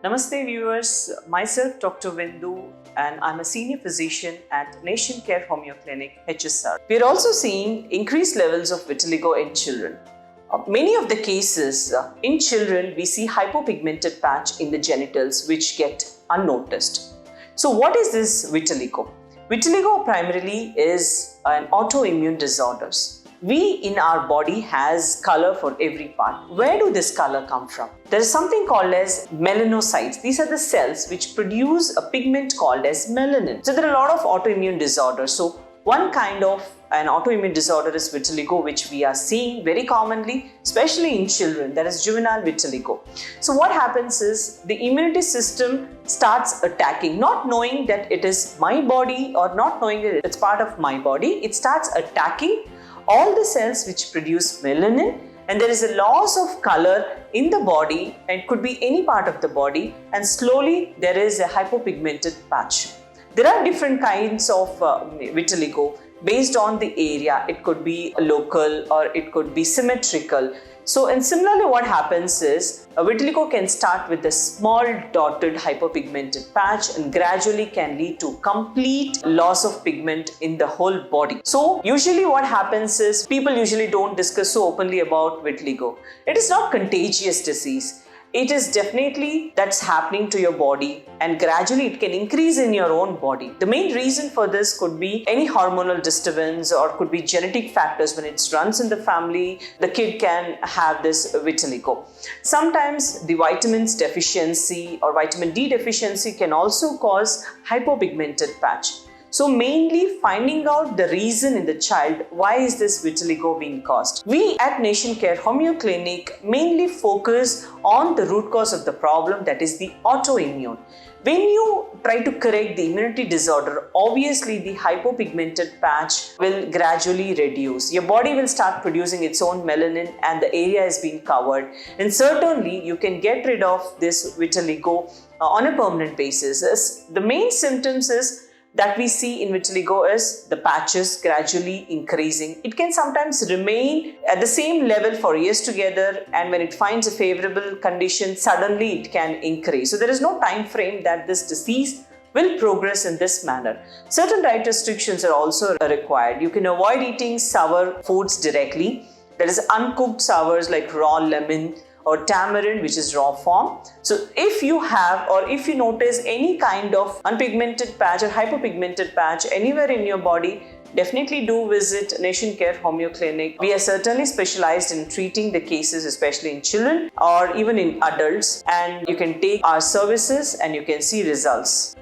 Namaste viewers, myself Dr. Vindoo and I'm a senior physician at Nation Care Homeo Clinic, HSR. We are also seeing increased levels of vitiligo in children. Many of the cases in children, we see hypopigmented patch in the genitals which get unnoticed. So what is this vitiligo? Vitiligo primarily is an autoimmune disorder. We in our body has color for every part. Where do this color come from? There is something called as melanocytes. These are the cells which produce a pigment called as melanin. So there are a lot of autoimmune disorders. So one kind of an autoimmune disorder is vitiligo, which we are seeing very commonly, especially in children. That is juvenile vitiligo. So what happens is the immunity system starts attacking, not knowing that it is my body or not knowing that it's part of my body. It starts attacking all the cells which produce melanin, and there is a loss of color in the body, and it could be any part of the body, and slowly there is a hypopigmented patch. There are different kinds of vitiligo based on the area. It could be local or it could be symmetrical. So, and similarly what happens is a vitiligo can start with a small dotted hyperpigmented patch and gradually can lead to complete loss of pigment in the whole body. So usually what happens is people usually don't discuss so openly about vitiligo. It is not contagious disease. It is definitely that's happening to your body and gradually it can increase in your own body. The main reason for this could be any hormonal disturbance or could be genetic factors. When it runs in the family, the kid can have this vitiligo. Sometimes the vitamins deficiency or vitamin D deficiency can also cause hypopigmented patch. So mainly finding out the reason in the child, why is this vitiligo being caused? We at Nation Care Homeo Clinic mainly focus on the root cause of the problem, that is the autoimmune. When you try to correct the immunity disorder, obviously the hypopigmented patch will gradually reduce. Your body will start producing its own melanin and the area is being covered. And certainly you can get rid of this vitiligo on a permanent basis. The main symptoms that we see in vitiligo is the patches gradually increasing. It can sometimes remain at the same level for years together, and when it finds a favorable condition, suddenly it can increase. So there is no time frame that this disease will progress in this manner. Certain diet restrictions are also required. You can avoid eating sour foods directly. There is uncooked sours like raw lemon or tamarind, which is raw form. So if you have or if you notice any kind of unpigmented patch or hypopigmented patch anywhere in your body, definitely do visit Nation Care Homeo Clinic. We are certainly specialized in treating the cases, especially in children or even in adults, and you can take our services and you can see results.